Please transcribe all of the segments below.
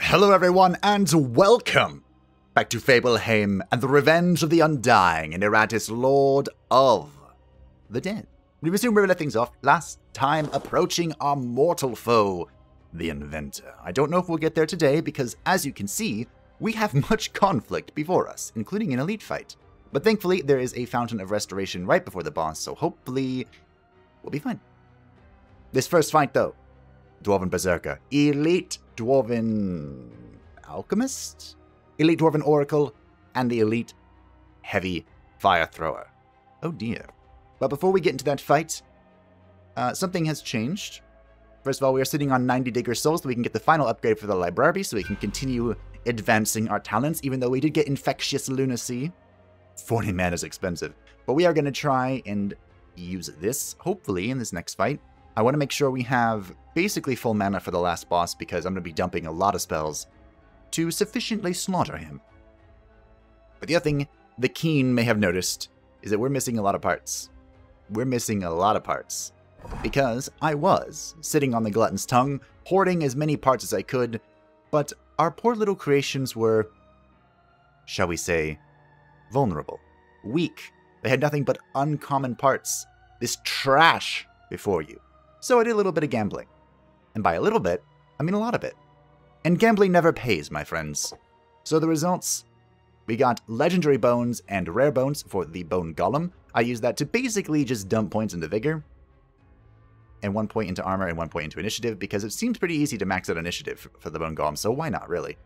Hello everyone, and welcome back to Fableheim and the Revenge of the Undying and Iratus, Lord of the Dead. We resume where we left things off last time, approaching our mortal foe, the Inventor. I don't know if we'll get there today because, as you can see, we have much conflict before us, including an elite fight. But thankfully, there is a Fountain of Restoration right before the boss, so hopefully we'll be fine. This first fight, though, Dwarven Berserker, Elite Dwarven Alchemist, Elite Dwarven Oracle, and the Elite Heavy Fire Thrower. Oh dear. But before we get into that fight, something has changed. First of all, we are sitting on 90 Digger Souls so we can get the final upgrade for the Library so we can continue advancing our talents, even though we did get Infectious Lunacy. 40 mana is expensive. But we are going to try and use this, hopefully, in this next fight. I want to make sure we have basically full mana for the last boss because I'm going to be dumping a lot of spells to sufficiently slaughter him. But the other thing the Keen may have noticed is that we're missing a lot of parts. We're missing a lot of parts because I was sitting on the Glutton's Tongue, hoarding as many parts as I could, but our poor little creations were, shall we say, vulnerable, weak. They had nothing but uncommon parts. This trash before you. So I did a little bit of gambling. And by a little bit, I mean a lot of it. And gambling never pays, my friends. So the results, we got legendary bones and rare bones for the Bone Golem. I used that to basically just dump points into Vigor, and 1 point into Armor and 1 point into Initiative, because it seems pretty easy to max out Initiative for the Bone Golem, so why not, really?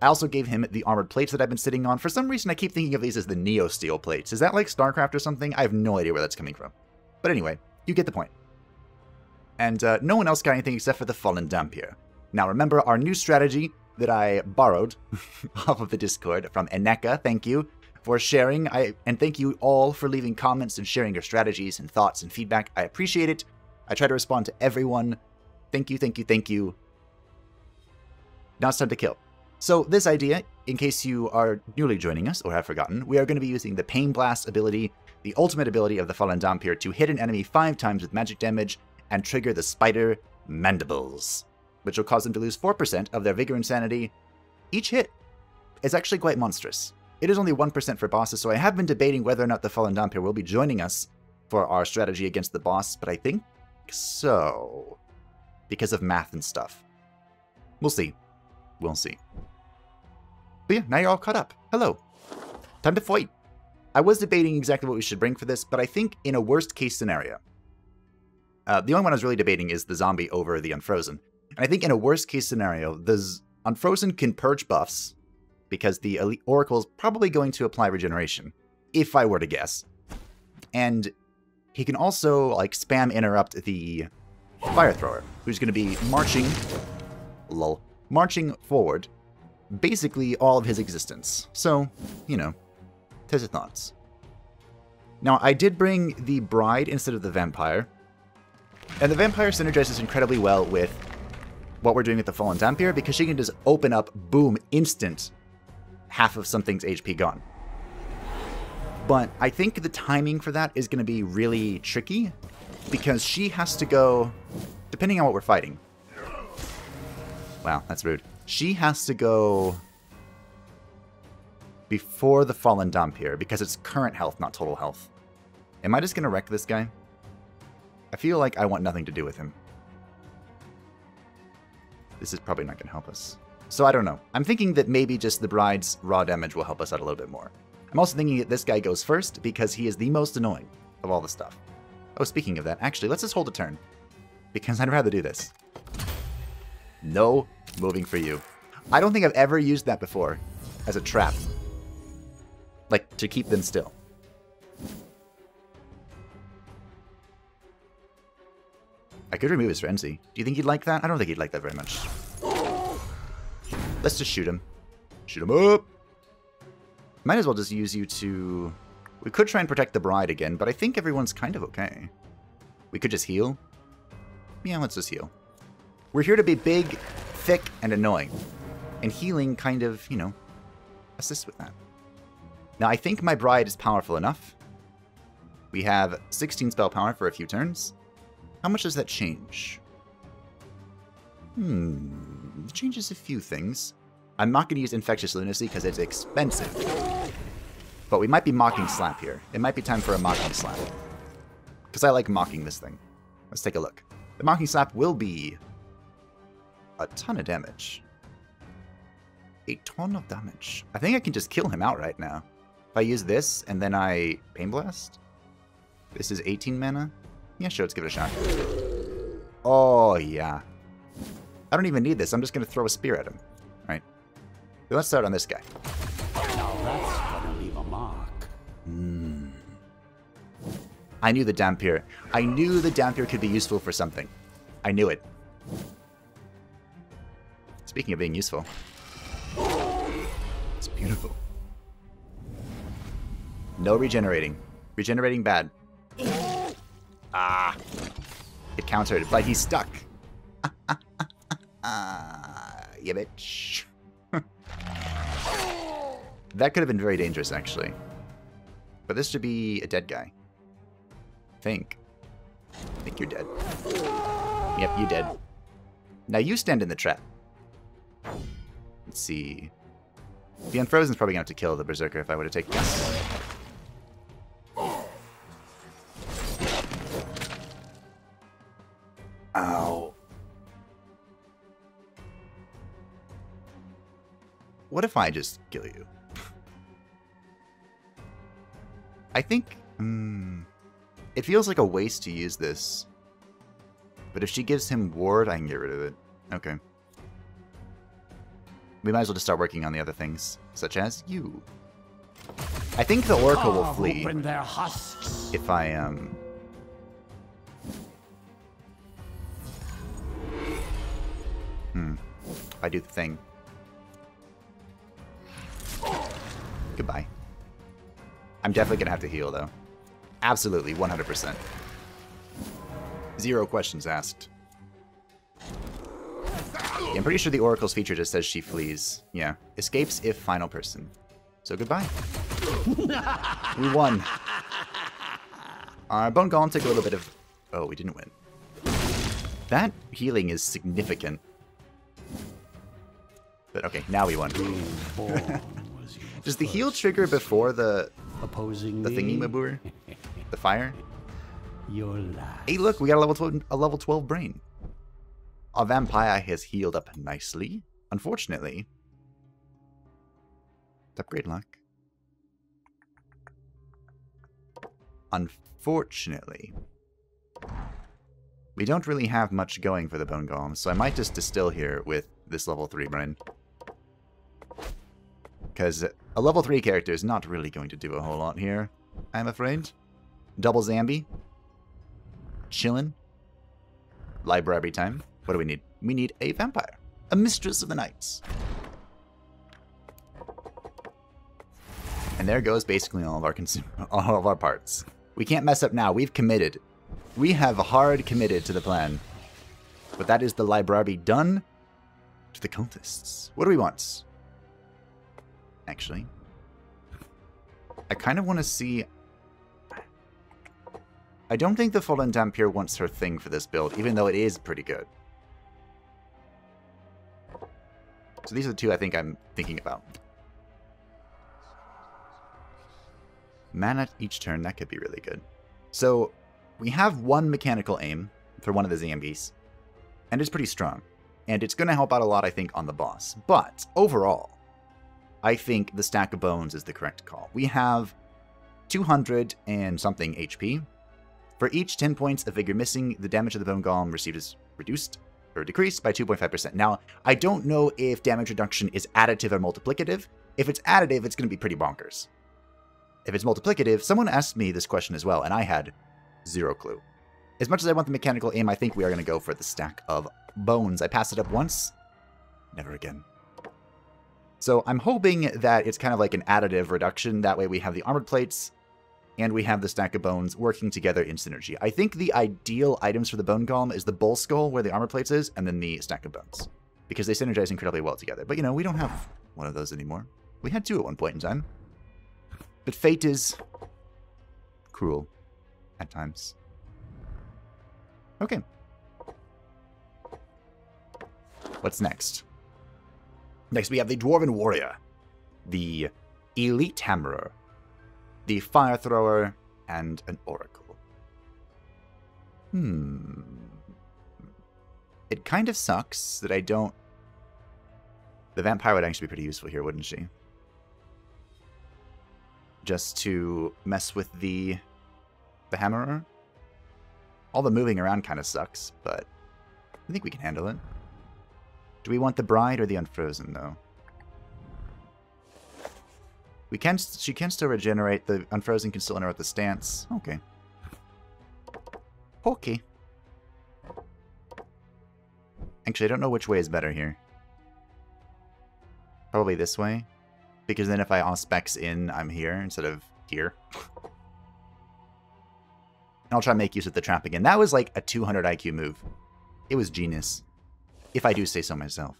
I also gave him the Armored Plates that I've been sitting on. For some reason, I keep thinking of these as the Neo Steel Plates. Is that like StarCraft or something? I have no idea where that's coming from. But anyway, you get the point. And no one else got anything except for the Fallen Dampier. Now remember our new strategy that I borrowed off of the Discord from Eneka. Thank you for sharing. And thank you all for leaving comments and sharing your strategies and thoughts and feedback. I appreciate it. I try to respond to everyone. Thank you, thank you, thank you. Now it's time to kill. So this idea, in case you are newly joining us or have forgotten, we are going to be using the Pain Blast ability, the ultimate ability of the Fallen Dampier, to hit an enemy 5 times with magic damage and trigger the Spider Mandibles, which will cause them to lose 4% of their Vigor and Sanity each hit. It's actually quite monstrous. It is only 1% for bosses, so I have been debating whether or not the Fallen Dampier will be joining us for our strategy against the boss, but I think so, because of math and stuff. We'll see. We'll see. But yeah, now you're all caught up. Hello. Time to fight. I was debating exactly what we should bring for this, but I think in a worst case scenario, the only one I was really debating is the zombie over the Unfrozen. And I think in a worst case scenario, the Unfrozen can purge buffs, because the Elite Oracle is probably going to apply regeneration, if I were to guess. And he can also, like, spam interrupt the Fire Thrower, who's going to be marching forward basically all of his existence. So, you know, test your thoughts. Now, I did bring the Bride instead of the Vampire, and the Vampire synergizes incredibly well with what we're doing with the Fallen Dampier, because she can just open up, boom, instant, half of something's HP gone. But I think the timing for that is going to be really tricky, because she has to go, depending on what we're fighting. Wow, that's rude. She has to go before the Fallen Dampier, because it's current health, not total health. Am I just going to wreck this guy? I feel like I want nothing to do with him. This is probably not going to help us. So I don't know. I'm thinking that maybe just the Bride's raw damage will help us out a little bit more. I'm also thinking that this guy goes first because he is the most annoying of all the stuff. Oh, speaking of that, actually, let's just hold a turn, because I'd rather do this. No moving for you. I don't think I've ever used that before as a trap. Like, to keep them still. I could remove his frenzy. Do you think he'd like that? I don't think he'd like that very much. Let's just shoot him. Shoot him up! Might as well just use you to... We could try and protect the Bride again, but I think everyone's kind of okay. We could just heal. Yeah, let's just heal. We're here to be big, thick, and annoying. And healing kind of, you know, assists with that. Now, I think my Bride is powerful enough. We have 16 spell power for a few turns. How much does that change? It changes a few things. I'm not going to use Infectious Lunacy because it's expensive. But we might be Mocking Slap here. It might be time for a Mocking Slap. Because I like mocking this thing. Let's take a look. The Mocking Slap will be a ton of damage. A ton of damage. I think I can just kill him outright now. If I use this and then I Pain Blast. This is 18 mana. Yeah, sure, let's give it a shot. Oh, yeah. I don't even need this. I'm just going to throw a spear at him. All right. So let's start on this guy. Now that's going to leave a mark. I knew the Dampier. I knew the Dampier could be useful for something. I knew it. Speaking of being useful. It's beautiful. No regenerating. Regenerating bad. Ah. It countered, but he's stuck. Yeah, bitch. That could have been very dangerous, actually. But this should be a dead guy. I think you're dead. Yep, you dead. Now you stand in the trap. Let's see. The Unfrozen's probably going to have to kill the Berserker if I were to take this. Ow. What if I just kill you? I think... it feels like a waste to use this. But if she gives him ward, I can get rid of it. Okay. We might as well just start working on the other things, such as you. I think the Oracle will flee if I, if I do the thing. Goodbye. I'm definitely gonna have to heal, though. Absolutely, 100%. Zero questions asked. Yeah, I'm pretty sure the Oracle's feature just says she flees. Yeah. Escapes if final person. So goodbye. We won. Our Bone Golem took a little bit of... Oh, we didn't win. That healing is significant. But okay, now we won. Does the heal trigger before the thingy mabur? The fire? Hey, look, we got a level 12 brain. Our vampire has healed up nicely. Unfortunately, upgrade luck. Unfortunately, we don't really have much going for the Bone Golem, so I might just distill here with this level 3 brain. Because a level 3 character is not really going to do a whole lot here, I'm afraid. Double Zambi. Chillin'. Library time. What do we need? We need a vampire. A mistress of the nights. And there goes basically all of our parts. We can't mess up now. We've committed. We have hard committed to the plan. But that is the library done to the cultists. What do we want? Actually, I kind of want to see... I don't think the Fallen Dampier wants her thing for this build, even though it is pretty good. So these are the two I think I'm thinking about. Mana each turn, that could be really good. So we have one mechanical aim for one of the zombies, and it's pretty strong. And it's going to help out a lot, I think, on the boss. But overall, I think the Stack of Bones is the correct call. We have 200 and something HP. For each 10 points of Vigor missing, the damage of the Bone Golem received is reduced or decreased by 2.5%. Now, I don't know if damage reduction is additive or multiplicative. If it's additive, it's going to be pretty bonkers. If it's multiplicative, someone asked me this question as well, and I had zero clue. As much as I want the mechanical aim, I think we are going to go for the Stack of Bones. I passed it up once, never again. So I'm hoping that it's kind of like an additive reduction. That way we have the armored plates and we have the Stack of Bones working together in synergy. I think the ideal items for the Bone Golem is the Bull Skull, where the armored plates is, and then the Stack of Bones, because they synergize incredibly well together. But, you know, we don't have one of those anymore. We had two at one point in time. But fate is cruel at times. Okay. What's next? Next, we have the Dwarven Warrior, the Elite Hammerer, the Fire Thrower, and an Oracle. It kind of sucks that I don't... The Vampire would actually be pretty useful here, wouldn't she? Just to mess with the Hammerer. All the moving around kind of sucks, but I think we can handle it. Do we want the Bride or the Unfrozen, though? She can still regenerate. The Unfrozen can still interrupt the stance. Okay. Okay. Actually, I don't know which way is better here. Probably this way. Because then if I Auspex in, I'm here instead of here. And I'll try to make use of the trap again. That was like a 200 IQ move. It was genius. If I do say so myself.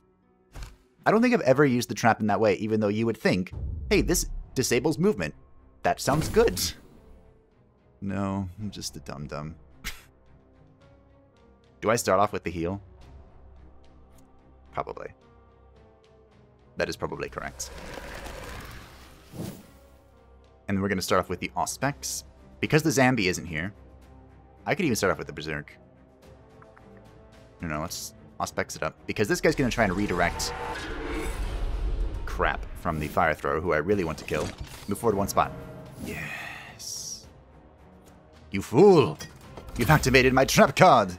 I don't think I've ever used the trap in that way, even though you would think, hey, this disables movement. That sounds good. No, I'm just a dum-dum. Do I start off with the heal? Probably. That is probably correct. And we're going to start off with the Auspex. Because the Zambi isn't here, I could even start off with the Berserk. No, let's Auspex it up. Because this guy's going to try and redirect crap from the Fire Thrower, who I really want to kill. Move forward one spot. Yes. You fool! You've activated my trap card!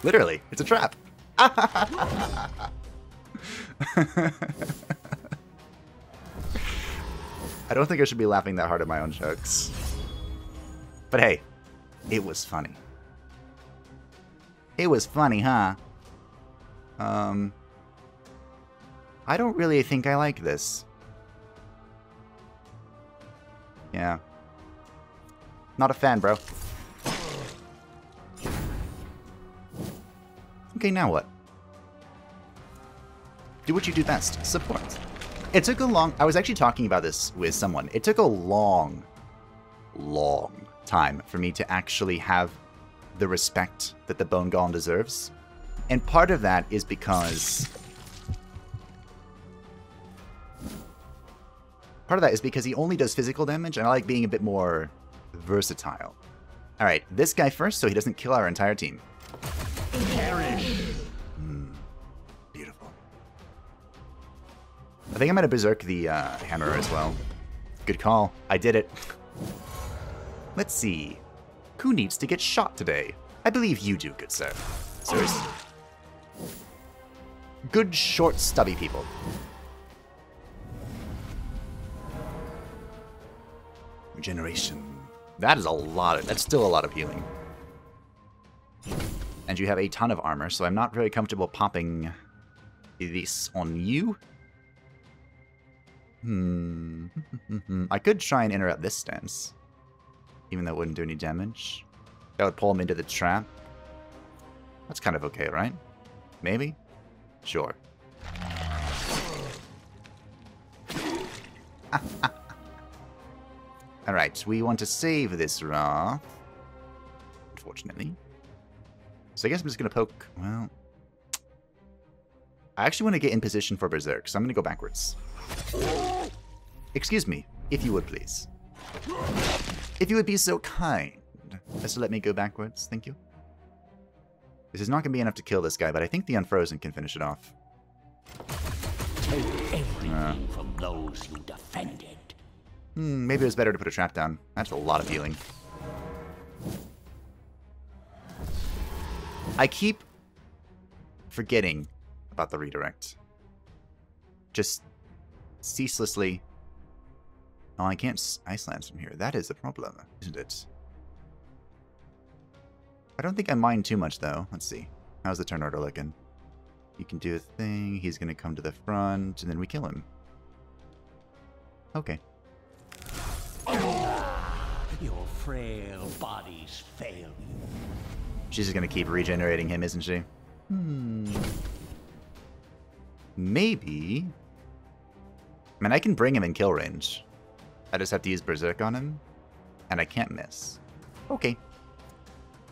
Literally, it's a trap. I don't think I should be laughing that hard at my own jokes. But hey, it was funny. It was funny, huh? I don't really think I like this. Yeah. Not a fan, bro. Okay, now what? Do what you do best. Support. It took a long... I was actually talking about this with someone. It took a long time for me to actually have the respect that the Bone Golem deserves. And part of that is because... he only does physical damage, and I like being a bit more versatile. Alright, this guy first so he doesn't kill our entire team. Beautiful. I think I'm going to Berserk the Hammer as well. Good call. I did it. Let's see. Who needs to get shot today? I believe you do, good sir. Sirs. Good, short, stubby people. Regeneration. That is a lot of... That's still a lot of healing. And you have a ton of armor, so I'm not very comfortable popping this on you. I could try and interrupt this stance. Even though it wouldn't do any damage. That would pull him into the trap. That's kind of okay, right? Maybe? Sure. Alright, we want to save this Wrath. Unfortunately. So I guess I'm just going to poke... Well... I actually want to get in position for Berserk, so I'm going to go backwards. Excuse me, if you would please. If you would be so kind as to let me go backwards, thank you. This is not going to be enough to kill this guy, but I think the Unfrozen can finish it off. Take everything from those you defended. Maybe it was better to put a trap down. That's a lot of healing. I keep forgetting about the redirect. Just ceaselessly. Oh, I can't Ice Lance from here. That is a problem, isn't it? I don't think I mind too much, though. Let's see. How's the turn order looking? You can do a thing. He's going to come to the front, and then we kill him. Okay. Your frail bodies fail you. She's just going to keep regenerating him, isn't she? Maybe... I mean, I can bring him in kill range. I just have to use Berserk on him. And I can't miss. Okay.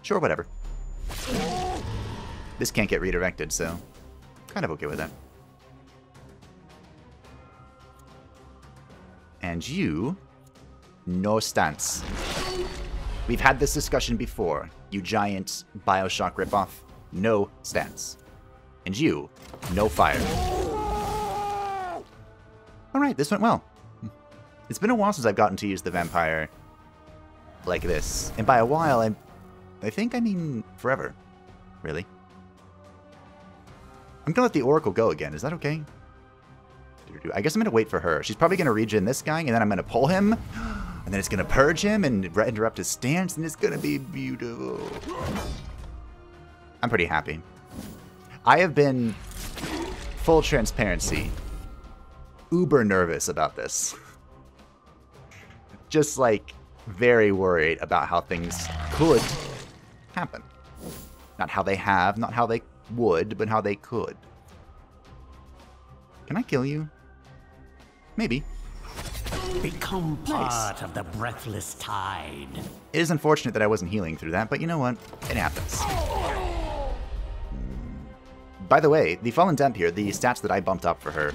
Sure, whatever. This can't get redirected, so... kind of okay with that. And you, no stance. We've had this discussion before. You giant Bioshock ripoff, no stance. And you, no fire. Alright, this went well. It's been a while since I've gotten to use the vampire like this. And by a while, I think I mean forever. Really. I'm gonna let the Oracle go again. Is that okay? I guess I'm gonna wait for her. She's probably gonna regen this guy, and then I'm gonna pull him, and then it's gonna purge him and interrupt his stance, and it's gonna be beautiful. I'm pretty happy. I have been, full transparency, uber nervous about this. Just like very worried about how things could happen. Not how they have, not how they would, but how they could. Can I kill you? Maybe. Become part of the breathless tide. It is unfortunate that I wasn't healing through that, but you know what? It happens. By the way, the Fallen Temp here, the stats that I bumped up for her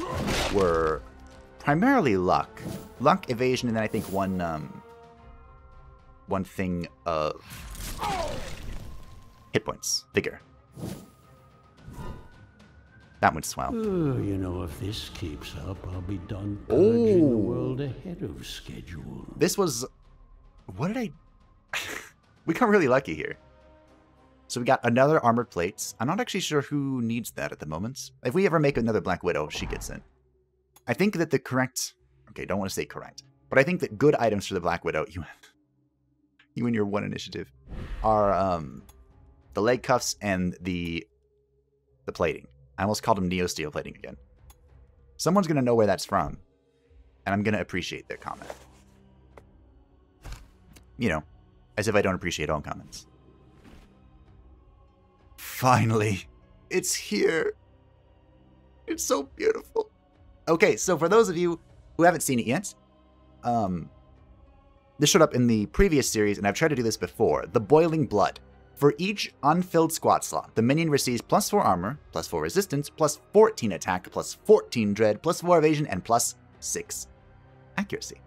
were primarily luck. Luck, evasion, and then I think one thing of hit points. Vigor. That would swell. You know, if this keeps up, I'll be done purging the world ahead of schedule. This was... What did I... We got really lucky here. So we got another armored plates. I'm not actually sure who needs that at the moment. If we ever make another Black Widow, she gets in. I think that the correct... Okay, don't want to say correct. But I think that good items for the Black Widow... You and your one initiative. Are the leg cuffs and the plating. I almost called them Neo-Steel plating again. Someone's going to know where that's from. And I'm going to appreciate their comment. You know, as if I don't appreciate all comments. Finally, it's here. It's so beautiful. Okay, so for those of you who haven't seen it yet, this showed up in the previous series, and I've tried to do this before. The Boiling Blood. For each unfilled squat slot, the minion receives +4 armor, +4 resistance, +14 attack, +14 dread, +4 evasion, and +6 accuracy.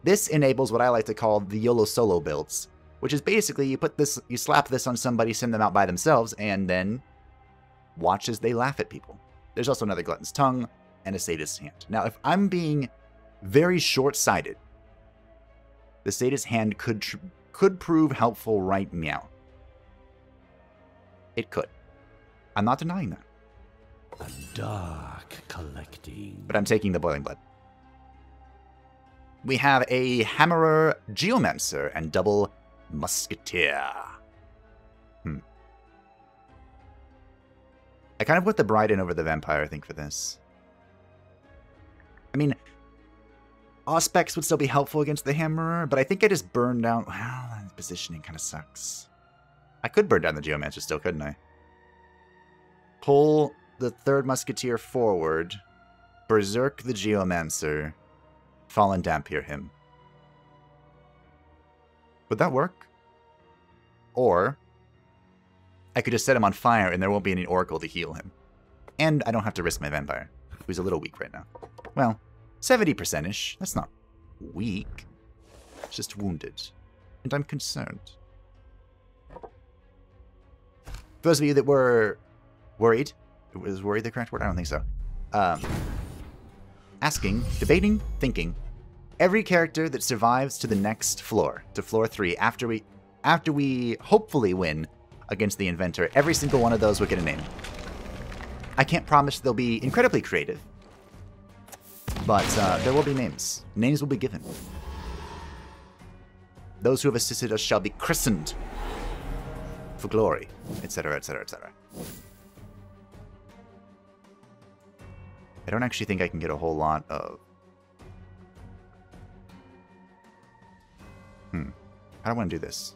This enables what I like to call the YOLO solo builds, which is basically you slap this on somebody, send them out by themselves, and then watch as they laugh at people. There's also another Glutton's Tongue and a Sadist's Hand. Now, if I'm being very short-sighted, the Sadist's Hand could prove helpful right now. It could. I'm not denying that. A dark collecting. But I'm taking the Boiling Blood. We have a Hammerer Geomancer and double Musketeer. I kind of put the Bride in over the Vampire, I think, for this. I mean, Auspex would still be helpful against the Hammerer, but I think I just burned down... Well, positioning kind of sucks. I could burn down the Geomancer still, couldn't I? Pull the third Musketeer forward, Berserk the Geomancer, Fallen Dampier him. Would that work? Or I could just set him on fire and there won't be any Oracle to heal him. And I don't have to risk my Vampire, who's a little weak right now. Well, 70%-ish. That's not weak. It's just wounded. And I'm concerned. For those of you that were worried, was worried the correct word? I don't think so. Asking, debating, thinking. Every character that survives to the next floor, to floor 3, after we hopefully win against the Inventor, every single one of those will get a name. I can't promise they'll be incredibly creative, but there will be names. Names will be given. Those who have assisted us shall be christened for glory, etc., etc., etc. I don't actually think I can get a whole lot of... I don't want to do this.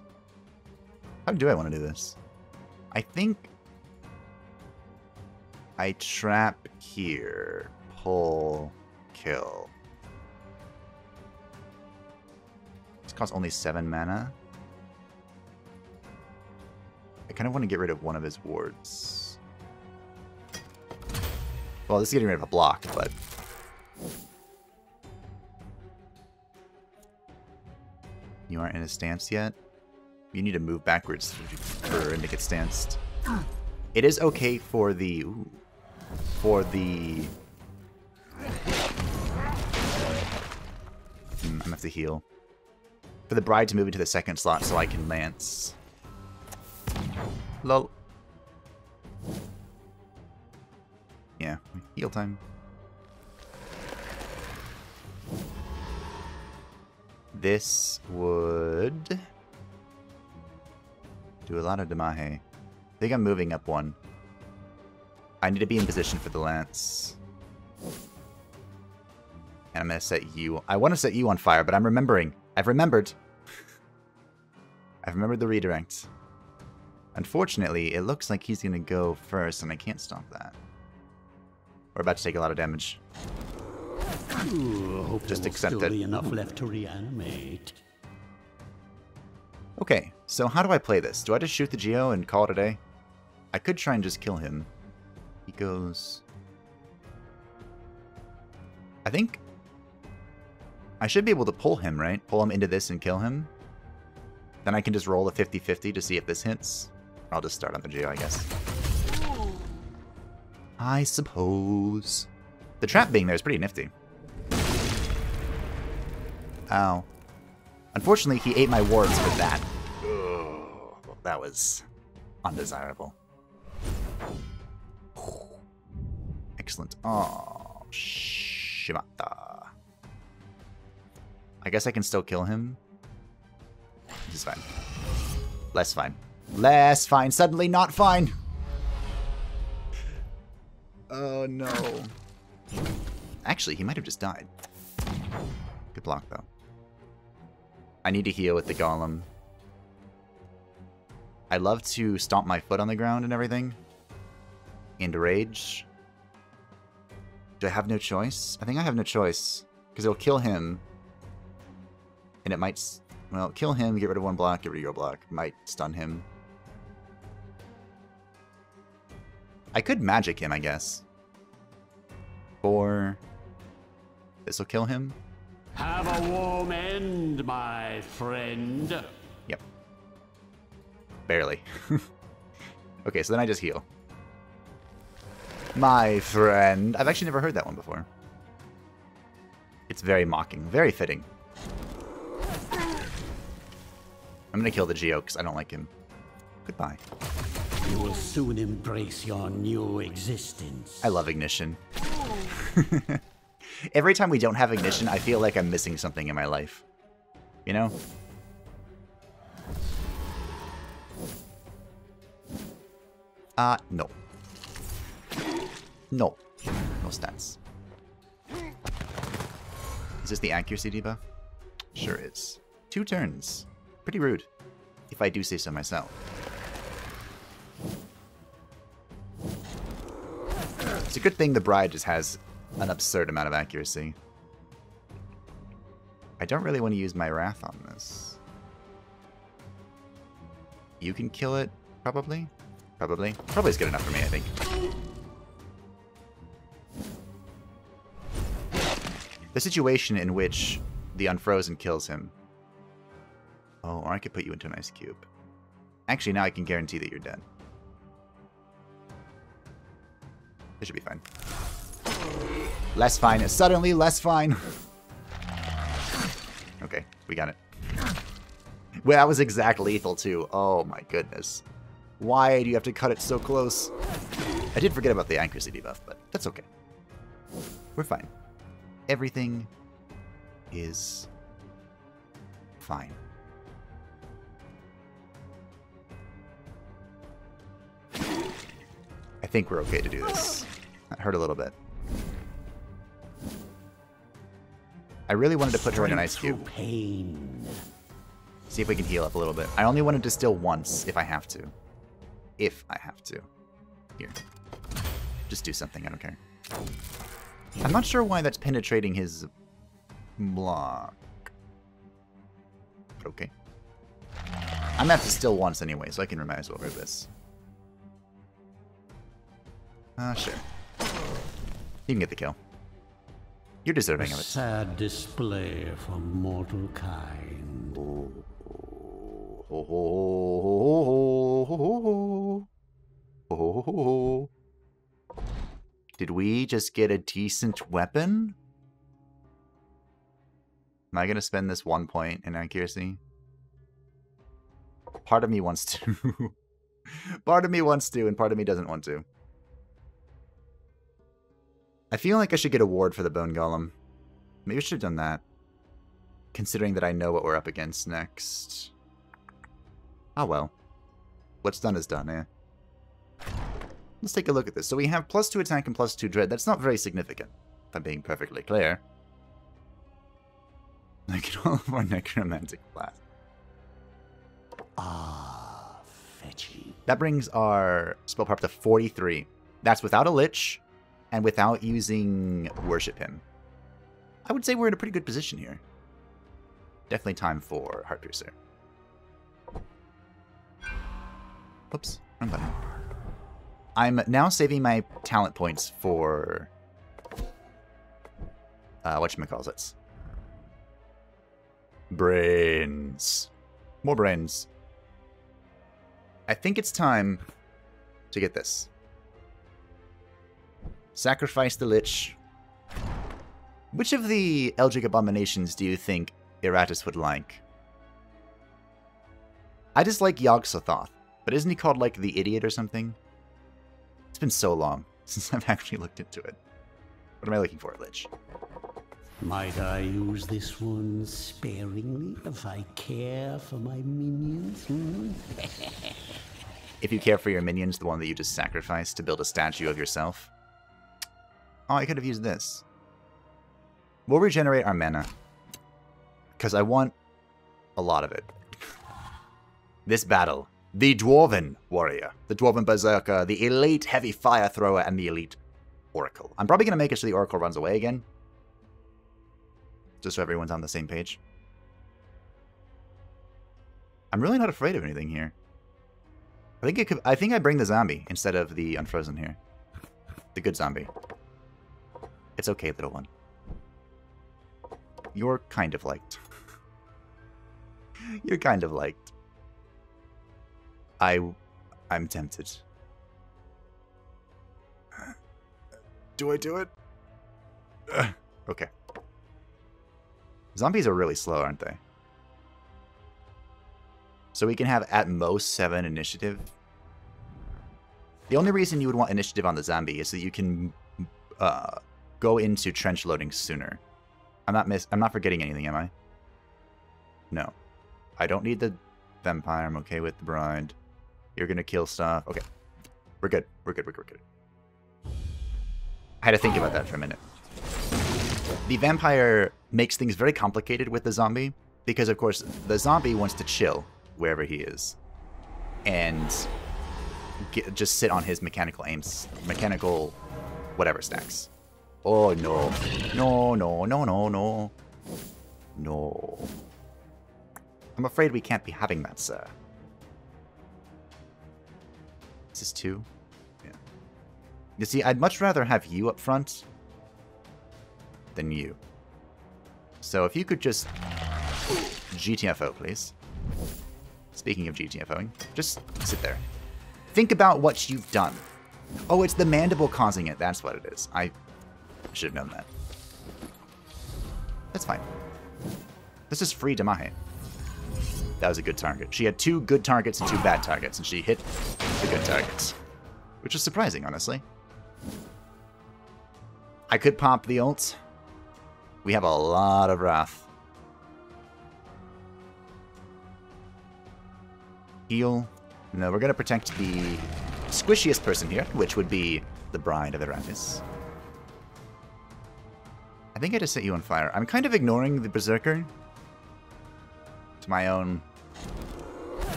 How do I want to do this? I think I trap here, pull, kill. This costs only 7 mana. I kind of want to get rid of one of his wards. Well, this is getting rid of a block, but... You aren't in a stance yet? You need to move backwards for him to get stanced. It is okay for the... Ooh, for the... I'm gonna have to heal. For the bride to move into the second slot so I can lance. Lol. Yeah, heal time. This would do a lot of damage. I think I'm moving up one. I need to be in position for the lance. And I'm going to set you... I want to set you on fire, but I'm remembering. I've remembered. I've remembered the redirect. Unfortunately, it looks like he's going to go first, and I can't stop that. We're about to take a lot of damage. Ooh, hope just accept still it. Be enough left to reanimate. Okay, so how do I play this? Do I just shoot the Geo and call it a day? I could try and just kill him. He goes... I think... I should be able to pull him, right? Pull him into this and kill him. Then I can just roll a 50-50 to see if this hits. I'll just start on the Geo, I guess. I suppose. The trap being there is pretty nifty. Ow. Unfortunately, he ate my wards for that. Ugh, that was undesirable. Excellent. Oh, shimata. I guess I can still kill him. This is fine. Less fine. Less fine. Suddenly not fine. Oh, no. Actually, he might have just died. Good block, though. I need to heal with the golem. I love to stomp my foot on the ground and everything. And rage. Do I have no choice? I think I have no choice. Because it'll kill him. And it might... Well, kill him, get rid of one block, get rid of your block. Might stun him. I could magic him, I guess. Or... This'll kill him. Have a warm end, my friend. Yep. Barely. Okay, so then I just heal. My friend. I've actually never heard that one before. It's very mocking. Very fitting. I'm gonna kill the Geo because I don't like him. Goodbye. You will soon embrace your new existence. I love Ignition. Every time we don't have Ignition, I feel like I'm missing something in my life. You know? No. No. No stats. Is this the accuracy debuff? Sure is. 2 turns. Pretty rude, if I do say so myself. It's a good thing the bride just has an absurd amount of accuracy. I don't really want to use my wrath on this. You can kill it, probably? Probably. Probably is good enough for me, I think. The situation in which the Unfrozen kills him. Oh, or I could put you into an ice cube. Actually, now I can guarantee that you're dead. This should be fine. Less fine. Suddenly less fine. Okay, we got it. Well, that was exact lethal, too. Oh, my goodness. Why do you have to cut it so close? I did forget about the accuracy debuff, but that's okay. We're fine. Everything is fine. I think we're okay to do this. That hurt a little bit. I really wanted to put her in an ice cube. Pain. See if we can heal up a little bit. I only want to distill once if I have to. If I have to. Here. Just do something, I don't care. I'm not sure why that's penetrating his block. But okay. I'm gonna have to distill once anyway, so I can might as well grab this. Sure. You can get the kill. You're deserving of it. Sad display for mortal kind. Did we just get a decent weapon? Am I going to spend this 1 point in accuracy? Part of me wants to. Part of me wants to, and part of me doesn't want to. I feel like I should get a ward for the Bone Golem. Maybe I should have done that. Considering that I know what we're up against next. Oh well. What's done is done, eh? Let's take a look at this. So we have +2 attack and +2 dread. That's not very significant, if I'm being perfectly clear. Look at all of our necromantic class. Ah, fetching. That brings our spell power up to 43. That's without a Lich, and without using Worship Hymn. I would say we're in a pretty good position here. Definitely time for Heartpiercer. Oops, wrong button. I'm now saving my talent points for whatchamacallit. Brains. More brains. I think it's time to get this. Sacrifice the Lich. Which of the Eldritch Abominations do you think Iratus would like? I just like Yog-Sothoth, but isn't he called, like, the Idiot or something? It's been so long since I've actually looked into it. What am I looking for, Lich? Might I use this one sparingly if I care for my minions? If you care for your minions, the one that you just sacrificed to build a statue of yourself. Oh, I could have used this. We'll regenerate our mana. Because I want a lot of it. This battle. The Dwarven Warrior. The Dwarven Berserker. The Elite Heavy Fire Thrower. And the Elite Oracle. I'm probably going to make it so the Oracle runs away again. Just so everyone's on the same page. I'm really not afraid of anything here. I think I bring the zombie instead of the Unfrozen here. The good zombie. It's okay, little one. You're kind of liked. You're kind of liked. I'm tempted. Do I do it? Okay. Zombies are really slow, aren't they? So we can have at most 7 initiative. The only reason you would want initiative on the zombie is so that you can go into trench loading sooner. I'm not forgetting anything, am I? No. I don't need the vampire. I'm okay with the bride. You're gonna kill stuff. Okay. We're good. We're good. We're good. We're good. I had to think about that for a minute. The vampire makes things very complicated with the zombie because, of course, the zombie wants to chill wherever he is and just sit on his mechanical whatever stacks. Oh, no. No, no, no, no, no. No. I'm afraid we can't be having that, sir. This is 2? Yeah. You see, I'd much rather have you up front than you. So if you could just GTFO, please. Speaking of GTFOing, just sit there. Think about what you've done. Oh, it's the mandible causing it. That's what it is. I should have known that. That's fine. This is free Damahe. That was a good target. She had 2 good targets and 2 bad targets, and she hit the good targets. Which is surprising, honestly. I could pop the ult. We have a lot of Wrath. Heal. No, we're going to protect the squishiest person here, which would be the bride of Iratus. I think I just set you on fire. I'm kind of ignoring the Berserker. To my own...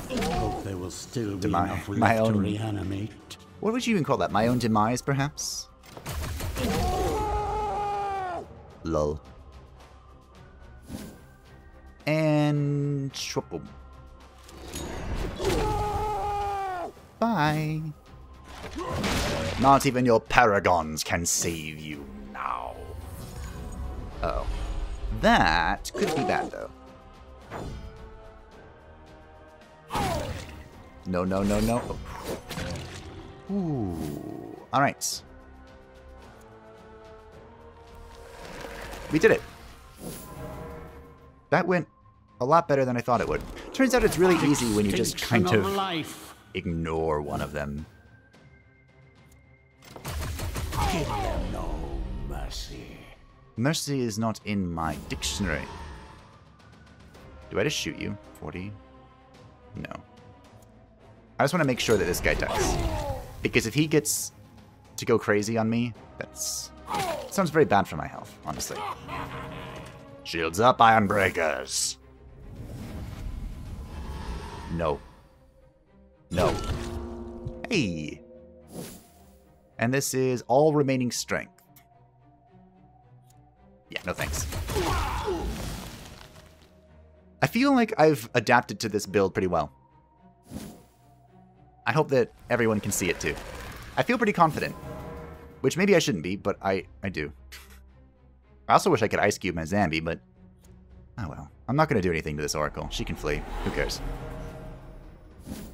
Hope there will still be enough my left to own... reanimate. What would you even call that? My own demise, perhaps? Lol. And... Shwapum. Bye. Not even your paragons can save you now. Oh. That could be bad, though. No, no, no, no. Oh. Ooh. Alright. We did it. That went a lot better than I thought it would. Turns out it's really easy when you just kind of ignore one of them. Give them no mercy. Mercy is not in my dictionary. Do I just shoot you? 40? No. I just want to make sure that this guy dies. Because if he gets to go crazy on me, that sounds very bad for my health, honestly. Shields up, Iron Breakers. No. No. Hey! And this is all remaining strength. Yeah, no thanks. I feel like I've adapted to this build pretty well. I hope that everyone can see it too. I feel pretty confident. Which maybe I shouldn't be, but I do. I also wish I could Ice Cube my Zambi, but... oh well. I'm not going to do anything to this Oracle. She can flee. Who cares?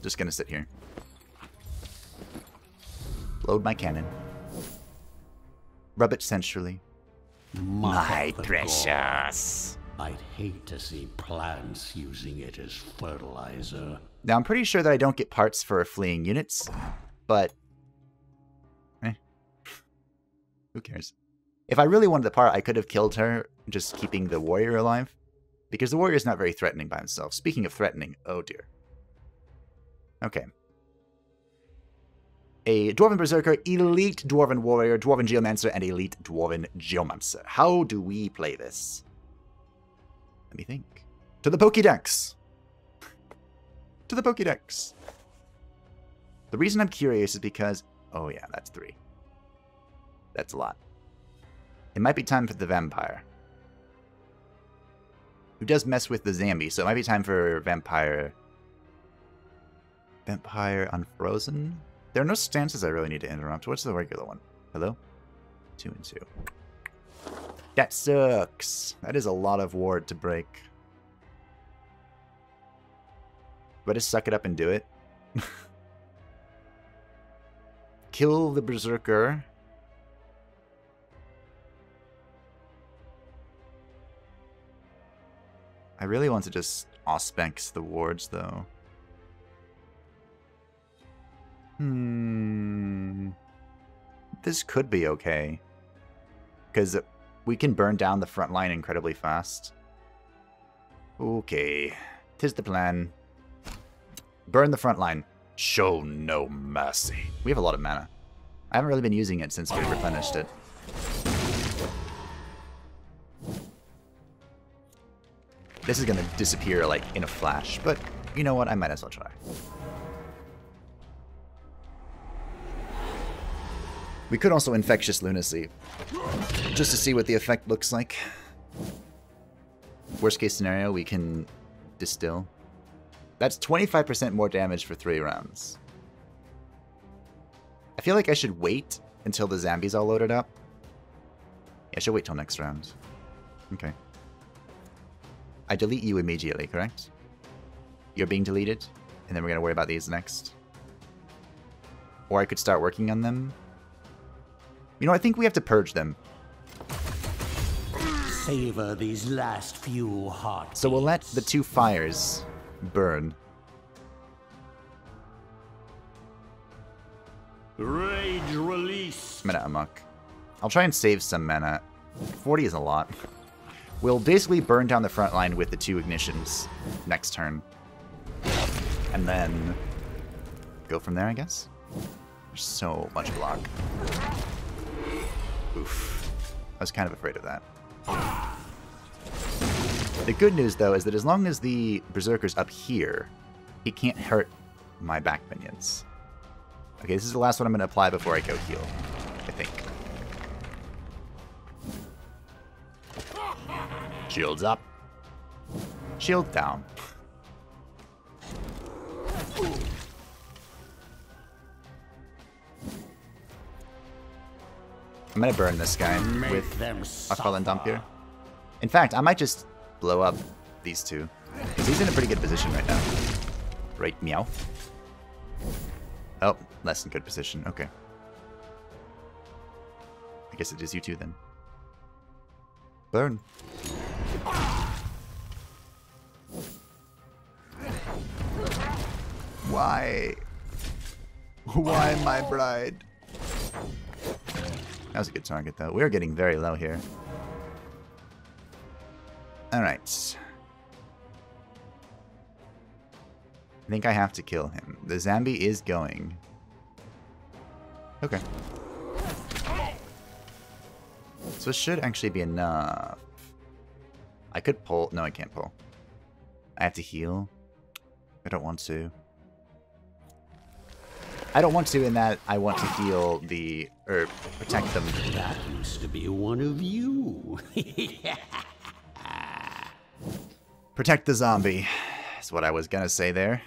Just going to sit here. Load my cannon. Rub it sensually. My precious. I'd hate to see plants using it as fertilizer. Now, I'm pretty sure that I don't get parts for fleeing units, but... who cares? If I really wanted the part, I could have killed her, just keeping the warrior alive. Because the warrior is not very threatening by himself. Speaking of threatening, oh dear. Okay. A Dwarven Berserker, Elite Dwarven Warrior, Dwarven Geomancer, and Elite Dwarven Geomancer. How do we play this? Let me think. To the Pokédex! To the Pokédex! The reason I'm curious is because... oh yeah, that's 3. That's a lot. It might be time for the Vampire. Who does mess with the Zambi, so it might be time for Vampire... Vampire Unfrozen? There are no stances I really need to interrupt. What's the regular one? Hello? 2 and 2. That sucks. That is a lot of ward to break. Do I just suck it up and do it? Kill the Berserker. I really want to just Auspex the wards, though. This could be okay. Because we can burn down the front line incredibly fast. Okay. 'Tis the plan. Burn the front line. Show no mercy. We have a lot of mana. I haven't really been using it since we replenished it. This is going to disappear, like, in a flash. But, you know what? I might as well try. We could also Infectious Lunacy, just to see what the effect looks like. Worst case scenario, we can Distill. That's 25% more damage for 3 rounds. I feel like I should wait until the Zambi's all loaded up. Yeah, I should wait till next round. Okay. I delete you immediately, correct? You're being deleted, and then we're going to worry about these next. Or I could start working on them. You know, I think we have to purge them. Savor these last few heartbeats. So we'll let the 2 fires burn. Rage release. Mana amok. I'll try and save some mana. 40 is a lot. We'll basically burn down the front line with the 2 ignitions next turn. And then go from there, I guess. There's so much block. Oof. I was kind of afraid of that. The good news, though, is that as long as the Berserker's up here, he can't hurt my back minions. Okay, this is the last one I'm going to apply before I go heal, I think. Shields up. Shield down. I'm going to burn this guy with a Call and Dump here. In fact, I might just blow up these 2. Because he's in a pretty good position right now. Right, meow. Oh, less in good position. Okay. I guess it is you two then. Burn. Why? Why, my bride? That was a good target, though. We're getting very low here. Alright. I think I have to kill him. The zombie is going. Okay. So it should actually be enough. I could pull. No, I can't pull. I have to heal. I don't want to. I don't want to in that I want to heal the... or protect them. That used to be one of you. Protect the zombie. That's what I was gonna say there.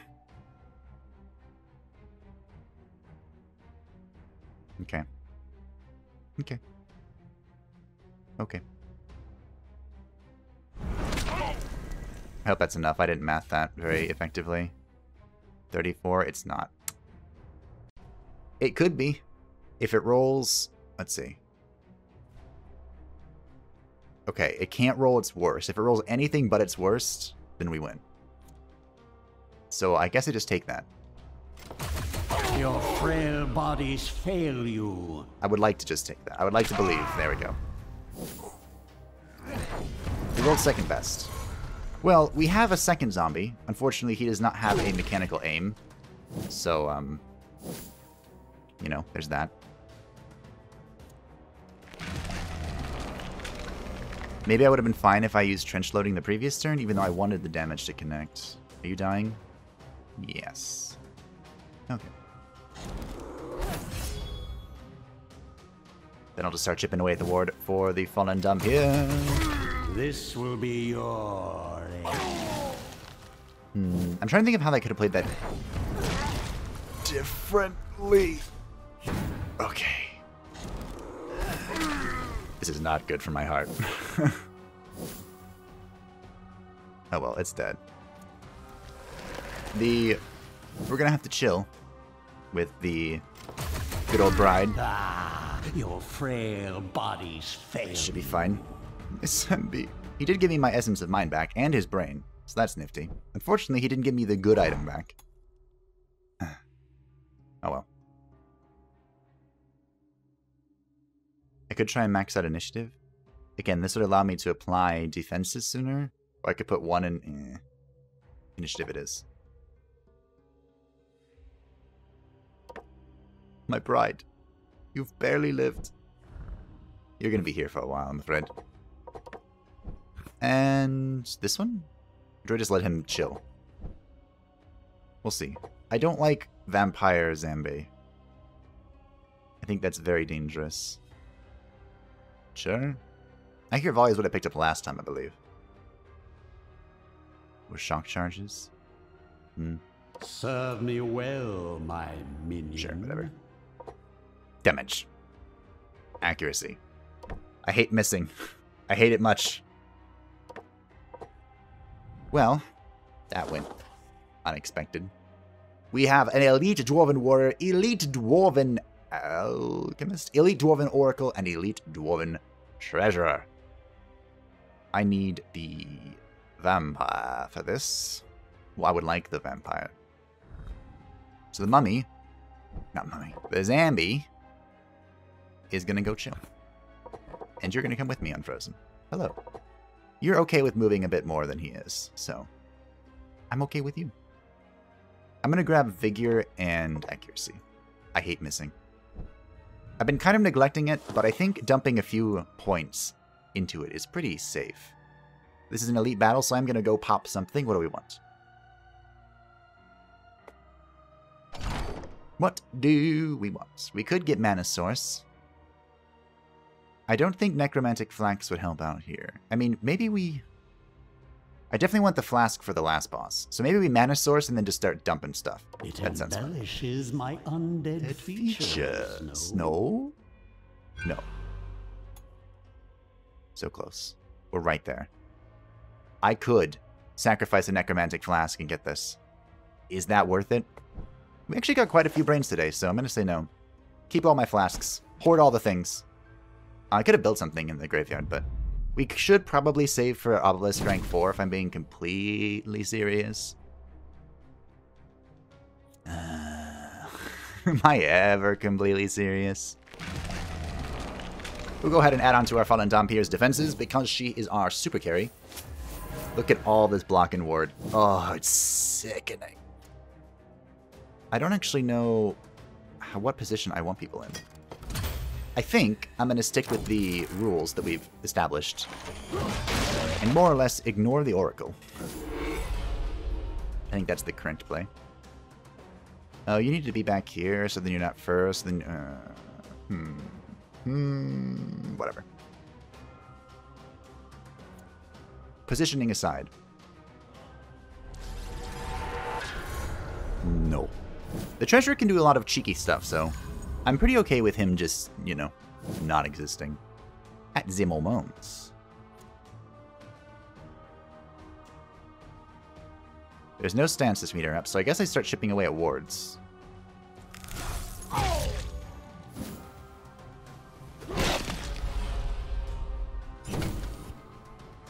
Okay. Okay. Okay. I hope that's enough. I didn't math that very effectively. 34, it's not. It could be. If it rolls... Let's see. Okay, it can't roll its worst. If it rolls anything but its worst, then we win. So I guess I just take that. Your frail bodies fail you. I would like to just take that. I would like to believe. There we go. We rolled second best. Well, we have a second zombie. Unfortunately, he does not have a mechanical aim. So, you know, there's that. Maybe I would have been fine if I used trench loading the previous turn, even though I wanted the damage to connect. Are you dying? Yes. Okay. Then I'll just start chipping away at the ward for the fallen dump here. This will be your end. I'm trying to think of how they could have played that differently. Okay. This is not good for my heart. Oh well, it's dead. We're gonna have to chill with the good old bride. Ah, your frail bodies fail. It should be fine. SMB. He did give me my Essence of Mind back and his brain, so that's nifty. Unfortunately, he didn't give me the good item back. Oh well. I could try and max out initiative. Again, this would allow me to apply defenses sooner, or I could put one in... Initiative it is. My bride. You've barely lived. You're gonna be here for a while, I'm afraid. And this one? Or do I just let him chill? We'll see. I don't like Vampire Zombie. I think that's very dangerous. Sure. I hear volley is what I picked up last time, I believe. With shock charges. Serve me well, my minion. Sure, whatever. Damage. Accuracy. I hate missing. I hate it much. Well, that went unexpected. We have an elite dwarven warrior, elite dwarven alchemist, elite dwarven oracle, and elite dwarven treasurer. I need the vampire for this. Well, I would like the vampire. So the mummy, not mummy, the zombie is gonna go chill. And you're gonna come with me, Unfrozen. Hello. You're okay with moving a bit more than he is, so I'm okay with you. I'm gonna grab Vigor and Accuracy. I hate missing. I've been kind of neglecting it, but I think dumping a few points into it is pretty safe. This is an elite battle, so I'm gonna go pop something. What do we want? What do we want? We could get Mana Source. I don't think Necromantic Flax would help out here. I mean, maybe we... I definitely want the Flask for the last boss. So maybe we Mana Source and then just start dumping stuff. It that sounds fun. embellishes my undead features. No. No. So close. We're right there. I could sacrifice a Necromantic Flask and get this. Is that worth it? We actually got quite a few brains today, so I'm going to say no. Keep all my flasks. Hoard all the things. I could have built something in the graveyard, but we should probably save for Obelisk rank 4 if I'm being completely serious. Am I ever completely serious? We'll go ahead and add on to our Fallen Dhampir's defenses because she is our super carry. Look at all this block and ward. Oh, it's sickening. I don't actually know what position I want people in. I think I'm going to stick with the rules that we've established and more or less ignore the Oracle. I think that's the current play. Oh, you need to be back here, so then you're not first, then... whatever. Positioning aside. No. The treasure can do a lot of cheeky stuff, so I'm pretty okay with him just, you know, not existing. At the moment. There's no stances meter up, so I guess I start chipping away at wards.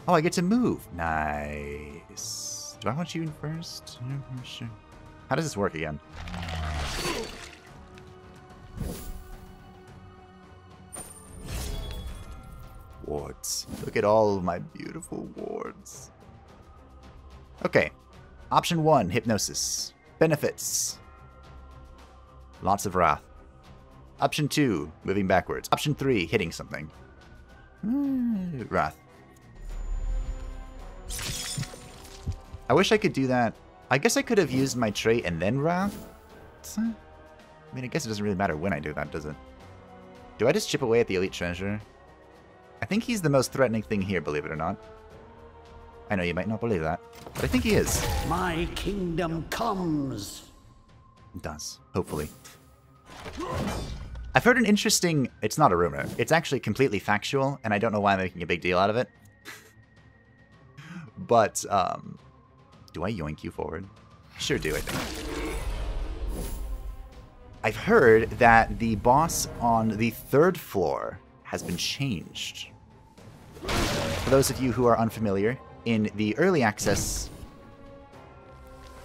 Oh, I get to move. Nice. Do I want you in first? Sure. How does this work again? Wards. Look at all of my beautiful wards. Okay. Option 1, Hypnosis. Benefits. Lots of wrath. Option 2, moving backwards. Option 3, hitting something. Wrath. I wish I could do that. I guess I could have used my trait and then wrath. I mean, I guess it doesn't really matter when I do that, does it? Do I just chip away at the elite treasure? I think he's the most threatening thing here, believe it or not. I know you might not believe that, but I think he is. My kingdom comes. It does, hopefully. I've heard an interesting... It's not a rumor. It's actually completely factual, and I don't know why I'm making a big deal out of it. But, do I yoink you forward? Sure do, I think. I've heard that the boss on the 3rd floor has been changed. For those of you who are unfamiliar, in the early access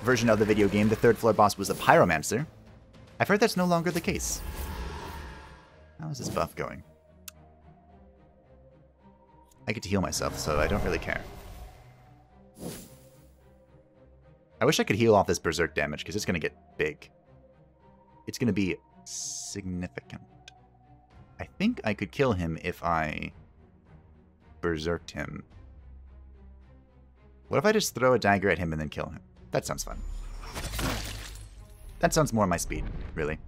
version of the video game, the 3rd floor boss was a pyromancer. I've heard that's no longer the case. How is this buff going? I get to heal myself, so I don't really care. I wish I could heal off this berserk damage, because it's going to get big. It's going to be significant. I think I could kill him if I berserked him. What if I just throw a dagger at him and then kill him? That sounds fun. That sounds more my speed, really.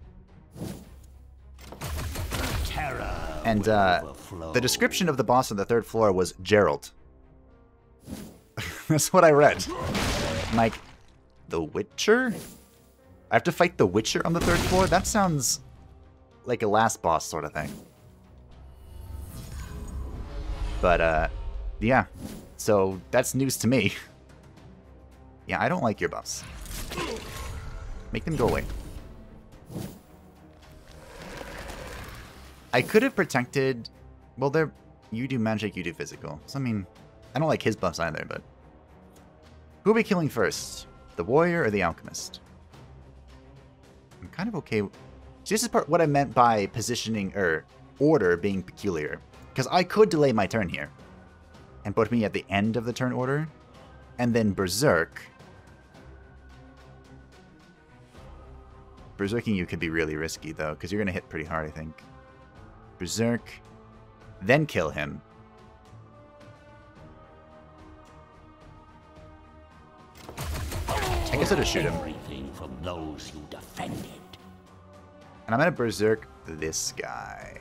And the description of the boss on the 3rd floor was Gerald. That's what I read. I'm like, the Witcher? I have to fight the Witcher on the 3rd floor? That sounds like a last boss sort of thing. But, yeah. So, that's news to me. Yeah, I don't like your buffs. Make them go away. I could have protected... Well, they're... You do magic, you do physical. So, I mean, I don't like his buffs either, but... Who are we killing first? The warrior or the alchemist? I'm kind of okay... See, this is what I meant by positioning, or order being peculiar. Because I could delay my turn here. And put me at the end of the turn order. And then berserk. Berserking you could be really risky, though, because you're going to hit pretty hard, I think. Berserk. Then kill him. I guess I'll just shoot him. Everything from those you defended. And I'm going to berserk this guy.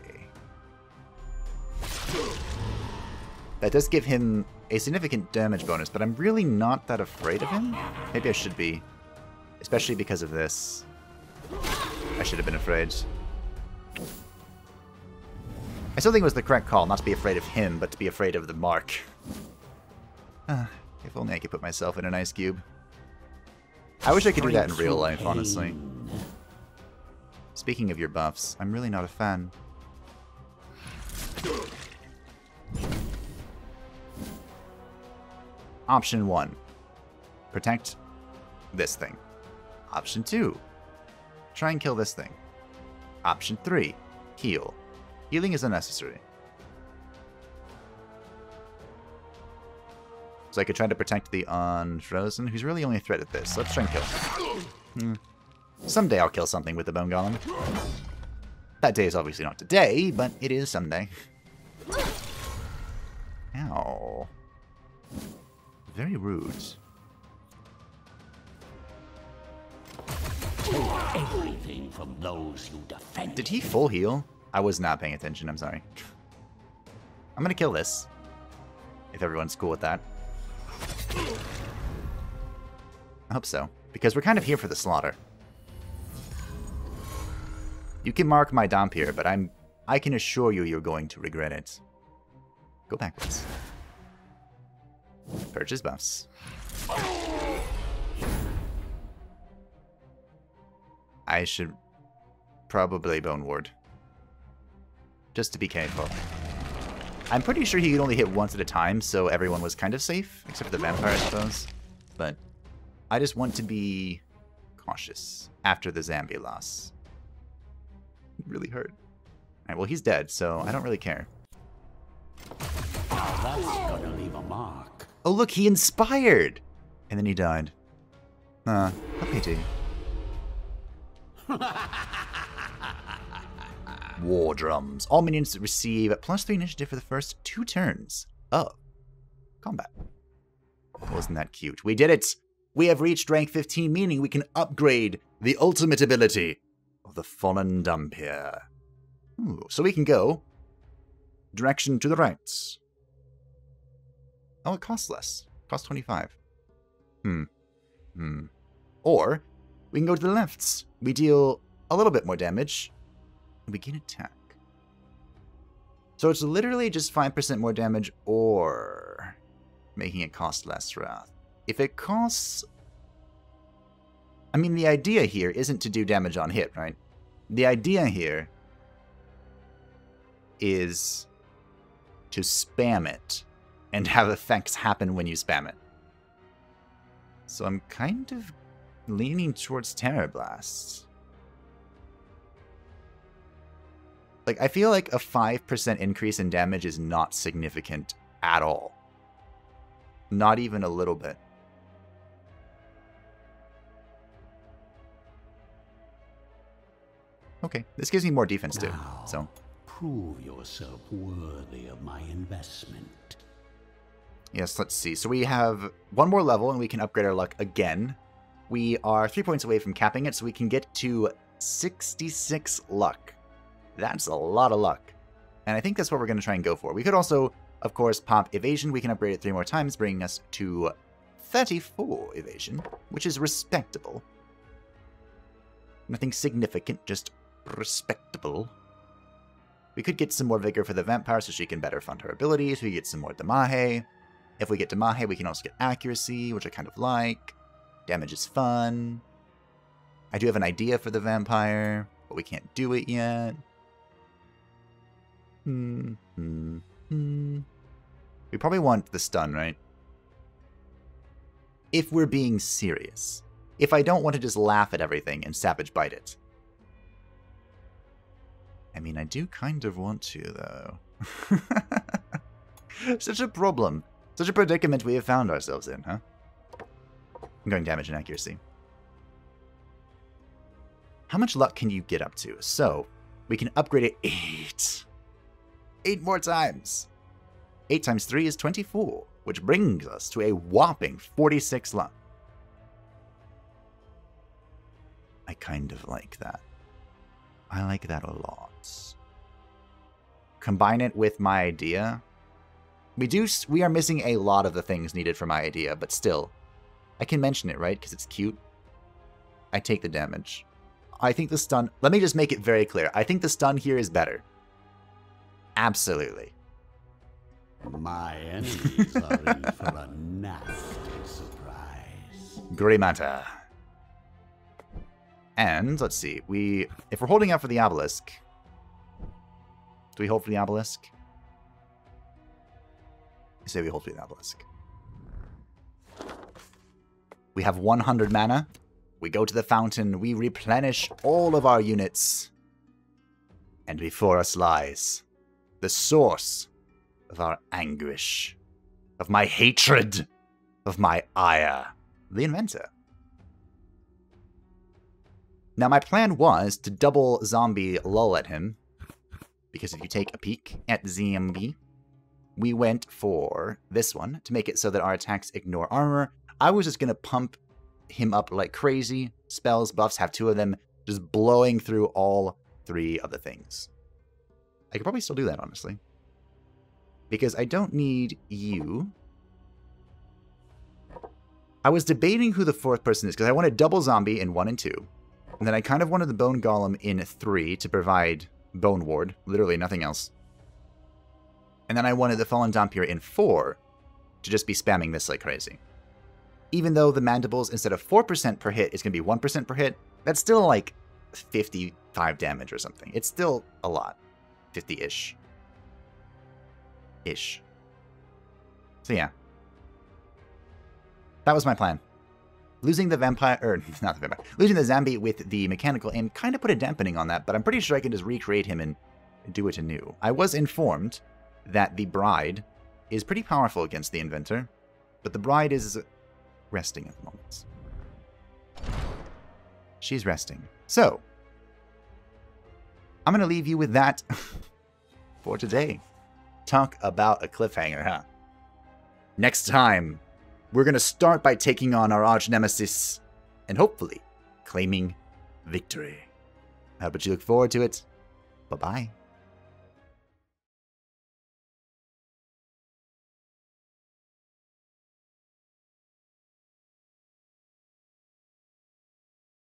That does give him a significant damage bonus, but I'm really not that afraid of him. Maybe I should be. Especially because of this. I should have been afraid. I still think it was the correct call, not to be afraid of him, but to be afraid of the mark. If only I could put myself in an ice cube. I wish I could do that in real life, honestly. Speaking of your buffs, I'm really not a fan. Option 1. Protect this thing. Option 2. Try and kill this thing. Option 3. Heal. Healing is unnecessary. So I could try to protect the Unfrozen, who's really only a threat at this. So let's try and kill. Someday I'll kill something with the Bone Golem. That day is obviously not today, but it is someday. Ow. Very rude. Take everything from those you defend. Did he full heal? I was not paying attention, I'm sorry. I'm gonna kill this. If everyone's cool with that. I hope so. Because we're kind of here for the slaughter. You can mark my dump here, but I can assure you you're going to regret it. Go backwards. Purchase buffs. I should probably Bone Ward. Just to be careful. I'm pretty sure he could only hit once at a time, so everyone was kind of safe, except for the vampire, I suppose. But I just want to be cautious after the Zambi loss. It really hurt. Alright, well, he's dead, so I don't really care. Now that's gonna leave a mark. Oh, look, he inspired! And then he died. A pity. War drums. All minions receive +3 initiative for the first 2 turns of combat. Wasn't that cute? We did it! We have reached rank 15, meaning we can upgrade the ultimate ability of the Fallen Dumpier. Ooh, so we can go direction to the right. Oh, it costs less. It costs 25. Or we can go to the left. We deal a little bit more damage. And we gain attack. So it's literally just 5% more damage or making it cost less wrath. If it costs... I mean, the idea here isn't to do damage on hit, right? The idea here is to spam it and have effects happen when you spam it. So I'm kind of leaning towards Terror Blast. Like, I feel like a 5% increase in damage is not significant at all. Not even a little bit. Okay, this gives me more defense too, so. Prove yourself worthy of my investment. Yes, let's see. So we have one more level and we can upgrade our luck again. We are 3 points away from capping it, so we can get to 66 luck. That's a lot of luck. And I think that's what we're going to try and go for. We could also, of course, pop evasion. We can upgrade it 3 more times, bringing us to 34 evasion, which is respectable. Nothing significant, just respectable. We could get some more vigor for the vampire so she can better fund her abilities. We get some more Damahe. If we get Damahe, we can also get accuracy, which I kind of like. Damage is fun. I do have an idea for the vampire, but we can't do it yet. We probably want the stun, right? If we're being serious. If I don't want to just laugh at everything and Savage Bite it. I mean, I do kind of want to, though. Such a problem. Such a predicament we have found ourselves in, huh? I'm going damage and accuracy. How much luck can you get up to? So, we can upgrade it 8. 8 more times. 8 times 3 is 24, which brings us to a whopping 46 luck. I kind of like that. I like that a lot. Combine it with my idea. We are missing a lot of the things needed for my idea, but still. I can mention it, right? Because it's cute. I take the damage. I think the stun... Let me just make it very clear. I think the stun here is better. Absolutely. My enemies are in for a nasty surprise. Gray matter. And, let's see, if we're holding out for the obelisk... Do we hold for the obelisk? I say we hold for the obelisk. We have 100 mana. We go to the fountain. We replenish all of our units. And before us lies the source of our anguish, of my hatred, of my ire, the Inventor. Now, my plan was to double zombie lull at him, because if you take a peek at ZMB, we went for this one to make it so that our attacks ignore armor. I was just going to pump him up like crazy. Spells, buffs, have 2 of them, just blowing through all 3 of the things. I could probably still do that, honestly. Because I don't need you. I was debating who the 4th person is, because I wanted double zombie in 1 and 2. And then I kind of wanted the bone golem in 3 to provide bone ward. Literally nothing else. And then I wanted the fallen Dhampir in 4 to just be spamming this like crazy. Even though the mandibles, instead of 4% per hit, is going to be 1% per hit, that's still like 55 damage or something. It's still a lot. 50-ish. So yeah. That was my plan. Losing the vampire, or not the vampire, losing the zombie with the mechanical aim kind of put a dampening on that, but I'm pretty sure I can just recreate him and do it anew. I was informed that the bride is pretty powerful against the Inventor, but the bride is resting at the moment. She's resting. So, I'm going to leave you with that for today. Talk about a cliffhanger, huh? Next time, we're going to start by taking on our arch nemesis and hopefully claiming victory. I hope you look forward to it. Bye-bye.